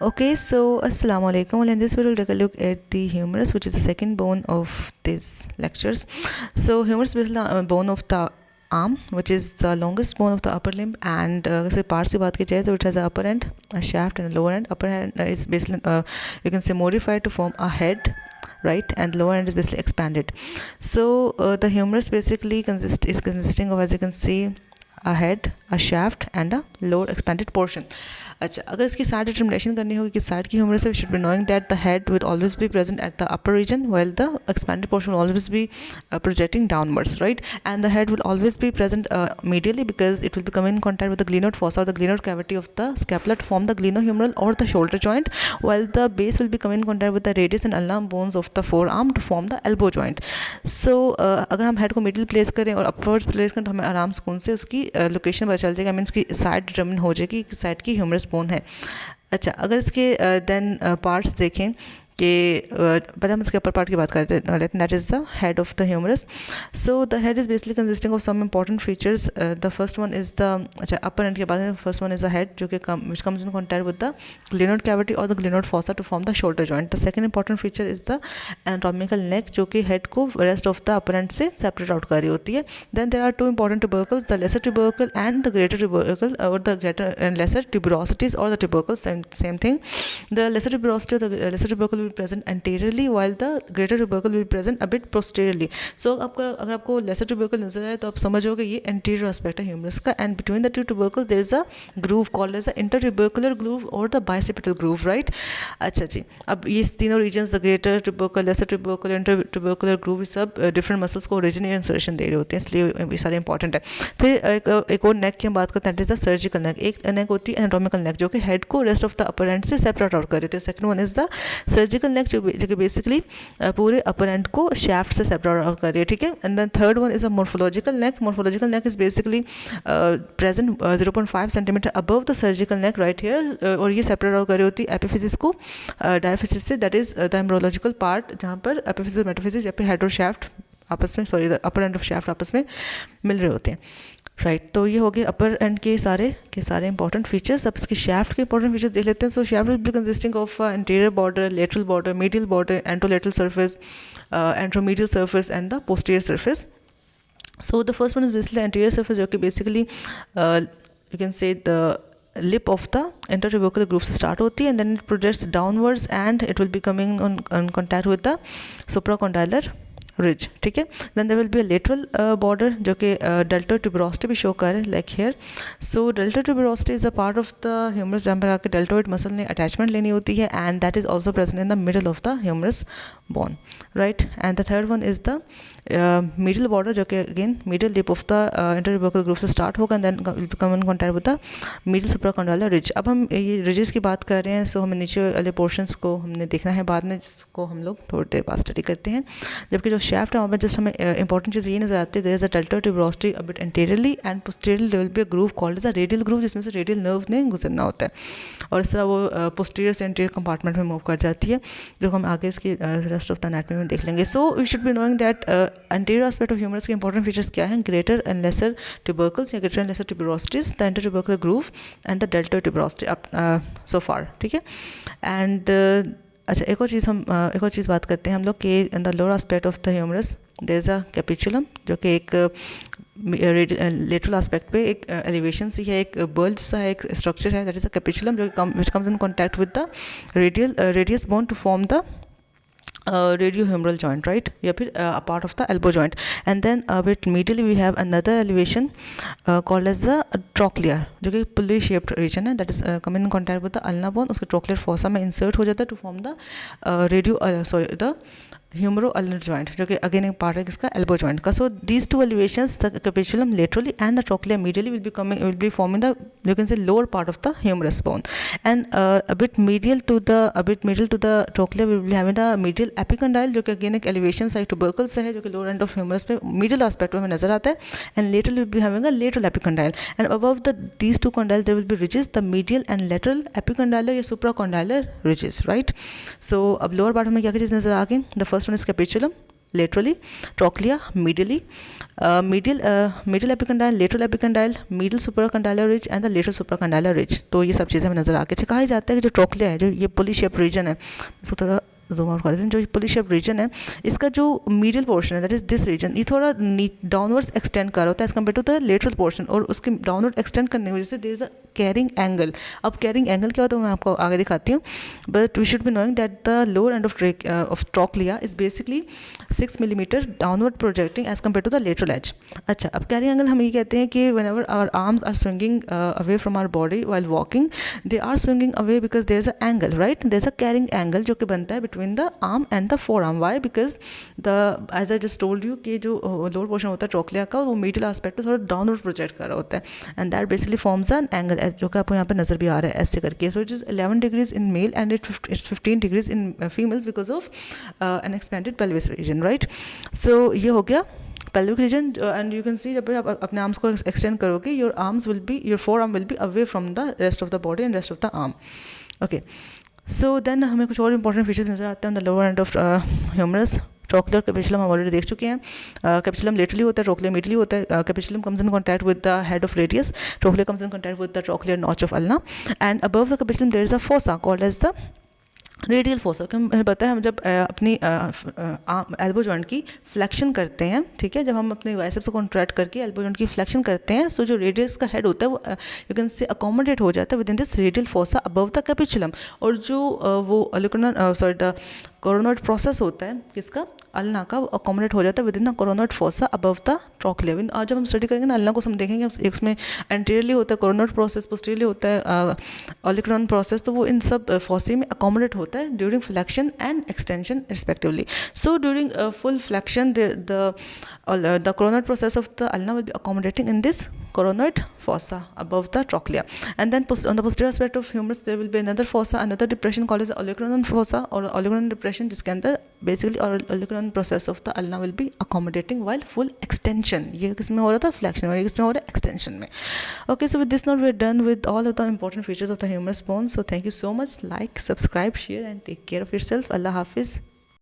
Okay, so assalamu alaikum. Well, in this video, we'll take a look at the humerus, which is the second bone of these lectures. So, humerus is the bone of the arm, which is the longest bone of the upper limb, and say parts की बात की जाए तो it has an upper end, a shaft, and a lower end. Upper end is basically you can say modified to form a head, right, and the lower end is basically expanded. So the humerus basically consisting of, as you can see, a head, a shaft, and a lower expanded portion. अच्छा, अगर इसकी side determination करनी होगी कि side की humerus है, we should be knowing that the head will always be present at the upper region while the expanded portion will always be projecting downwards, right, and the head will always be present medially because it will be coming in contact with the glenoid fossa or the glenoid cavity of the scapula to form the glenohumeral or the shoulder joint, while the base will be coming in contact with the radius and ulnar bones of the forearm to form the elbow joint. So अगर हम head को middle place करें और upwards place करें तो हमें आराम सुकून से उसकी लोकेशन पता चल जाएगी, आई मीन उसकी साइड डिटर्मिन हो जाएगी कि साइड की ह्यूमरस बोन है. अच्छा, अगर इसके देन पार्ट्स देखें कि पहले हम इसके अपर पार्ट की बात करते हैं, that is the head of the humerus. So the head is basically consisting of some important features. The first one is the, अच्छा, अपर एंड के बाद first one is the head जो कि which comes in contact with the glenoid cavity और the glenoid fossa to form the shoulder joint. The second important feature is the anatomical neck जो कि head को rest of the upper end से separate out कर रही होती है. Then there are two important tubercles, the lesser tubercle and the greater tubercle, और the greater and lesser tuberosities और the tubercles, same thing. The lesser tuberosity और the lesser tubercle will present anterior while the greater tubercle will be present a bit posteriorly. So अगर आपको lesser tubercle नजर आए तो आप समझोगे ये anterior aspect है humerus का, and between the two tubercles there is a groove called as the intertubercular groove or the bicipital groove, right. अच्छा जी, अब ये तीनों regions, the greater tubercle, lesser tubercle, intertubercular groove, ये सब different muscles को origin या insertion दे रहे होते हैं, इसलिए ये सारे important है. फिर एक और neck की हम बात करते हैं, that is the surgical neck. एक neck होती है anatomical neck जो कि head को rest of the upper end से separate out कर रही होती है. second one is the surgical neck जो बेसिकली पूरे अपर एंड को शाफ्ट से सेपरेट आउट कर रही है, ठीक है. And then third one is a morphological neck. Morphological neck is basically present 0.5 centimetre above the surgical neck right here, और ये सेपरेट आउट कर रही होती है एपिफिसिस को डायफिसिस से, that is the embryological part जहाँ पर एपिफिसिस और मेटाफिसिस या फिर हेड और शाफ्ट आपस में, sorry, the upper end of shaft आपस में मिल रहे होते हैं, राइट. तो ये हो गए अपर एंड के सारे इंपॉर्टेंट फीचर्स. अब इसके शाफ्ट के इंपॉर्टेंट फीचर्स देख लेते हैं. So shaft will be consisting of interior border, lateral border, medial border, anterolateral surface, anteromedial surface and the posterior surface. So the first one is basically anterior surface जो कि basically you can say the lip of the intertubercular groove से start होती है, and then it projects downwards and it will be coming on contact with the supracondylar ridge, ठीक है. Then there will be a lateral border जो कि delta tuberosity भी show कर रहे हैं, like here. So delta tuberosity is a part of the humerus जहाँ पर आके डेल्टोइड मसल ने अटैचमेंट लेनी होती है, and that is also present in the middle of the humerus bone, right. And the third one is the middle border जो कि again middle lip of the intertubercular groove से start होगा, and then will come in contact with the middle supracondylar ridge. अब हम ये ridges की बात कर रहे हैं, सो हमें नीचे वाले पोर्शंस को हमने देखना है बाद में, जिसको हम लोग थोड़ी देर बाद स्टडी करते हैं. जबकि जो शाफ्ट है वहाँ पर जस्ट हमें इंपॉर्टेंट चीज़ ये नजर आती है, there is a delta tuberosity a bit anteriorly and posteriorly there will be a groove called as a radial groove, जिसमें से रेडियल नर्व ने गुजरना होता है, और इस तरह वो पोस्टीरियर से एंटीरियर कंपार्टमेंट में मूव कर जाती है, जो हम आगे इसकी रेस्ट ऑफ द एनाटॉमी में देख लेंगे. So we should be knowing that anterior aspect of humerus के इंपॉर्टेंट फीचर्स क्या हैं. ग्रेटर एंड लेसर ट्यूबरकल्स या greater and lesser tuberosities, the intertubercular groove and the delta tuberosity up so far, ठीक है. And अच्छा, एक और चीज़ बात करते हैं हम लोग कि in the lower aspect of the humerus there is a capitulum जो कि एक लेटरल एस्पेक्ट पे एक एलिवेशन सी है, एक बल्ज सा है, एक स्ट्रक्चर है, दैट इज अ कैपिचुलम जो which comes in contact with the radius bone to form the radiohumeral joint, right, या फिर a part of the elbow joint. And then a bit medially we have another elevation called as the trochlea जो कि pulley shaped region है, that is coming in contact with the ulnar bone, उसके trochlear fossa में insert हो जाता है to form the the humero-ulnar joint जो कि again एक part है किसका, elbow joint का. So these two elevations, the capitulum laterally and the trochlea medially will be forming the, you can say, lower part of the humerus bone, and a bit medial to the trochlea we will be having the medial epicondyle जो कि again एक elevation side tubercle से है जो कि lower end of humerus पे medial aspect में हमें नजर आता है, and lateral will be having a lateral epicondyle, and above these two condyles there will be ridges, the medial and lateral epicondylar या supracondylar ridges, right. So अब lower part में क्या क्या चीज़ नजर आ गई. The first one is capitulum, laterally, trochlea medially, medial epicondyle, lateral epicondyle, medial supracondylar ridge and the lateral supracondylar ridge. तो ये सब चीज़ें हमें नजर आके कहा जाता है कि जो ट्रोक्लिया है, जो ये पुली शेप रीजन है, इसको थोड़ा जूम आउट कर देते हैं, जो पुली शेप रीजन है, इसका जो मीडियल पोर्शन है, दैट इज दिस रीजन, ये थोड़ा डाउनवर्ड्स एक्सटेंड कर रहा होता है as compared to the lateral portion, और उसके डाउनवर्ड एक्सटेंड करने की वजह से there is a carrying angle. अब कैरिंग एंगल क्या होता है मैं आपको आगे दिखाती हूँ, but we should be knowing that the lower end of trochlea is basically 6 millimetre downward projecting as compared to the lateral edge. अच्छा, अब कैरिंग एंगल हम ये कहते हैं कि whenever our arms are swinging away from our body while walking, they are swinging away because there is a angle, right, there is a carrying angle जो कि बनता है between the arm and the forearm. Why? Because the as I just told you कि जो lower portion होता है trochlea का, वो मीडियल एस्पेक्ट में थोड़ा डाउनवर्ड प्रोजेक्ट कर रहा होता है, and that basically forms an angle, जो कि आपको यहाँ पे नजर भी आ रहा है ऐसे करके. So it is 11 degrees in male and it's 15 degrees in females because of an expanded pelvis region, right. सो ये हो गया pelvic region, and you can see जब आप अपने आर्म्स को एक्सटेंड करोगे, your forearm will be away from the rest of the body and rest of the arm. Okay, so then हमें कुछ और इंपॉर्टेंट फीचर्स नजर आते हैं. The lower end of humerus, trochlea और कैपिचुलम हम ऑलरेडी देख चुके हैं. कैपिचुलम लेटरली होता है, ट्रोक्लिया मीडियली होता है. Capitulum comes in contact with the head of radius, trochlea comes in contact with the trochlear notch of ulna, and above the capitulum there is a fossa called as the radial fossa. हमें पता है हम जब अपनी elbow joint की flexion करते हैं, ठीक है, जब हम अपने बाइसेप्स को कॉन्ट्रैक्ट करके एल्बो जॉइंट की फ्लेक्शन करते हैं, सो जो रेडियस का हेड होता है वो यू कैन से अकोमोडेट हो जाता है with in this radial fossa above the capitulum. और जो वो द कोरोनॉइड प्रोसेस होता है किसका, अल्ना का, वो अकोमोडेट हो जाता है with in the coronoid fossa above the trochlea. आज जब हम स्टडी करेंगे ना अल्ना को, हम देखेंगे उसमें एंटीरियरली होता है कोरोनॉइड प्रोसेस, पोस्टीरियरली होता है ओलिकॉन प्रोसेस, तो वो इन सब फोसे में अकोमोडेट होता है during flexion and extension respectively. So during full flexion the coronary process of the ulna will be accommodating in this coronoid fossa above the trochlea, and then on the posterior aspect of humerus there will be another fossa, another depression called as olecranon fossa or olecranon depression, जिसके अंदर basically olecranon process of the ulna will be accommodating while full extension. ये किसमें हो रहा था, flexion में, ये किसमें हो रहा है, extension में. Okay, so with this note we are done with all of the important features of the humerus bone. So thank you so much. Like, subscribe, share and take care of yourself. Allah Hafiz.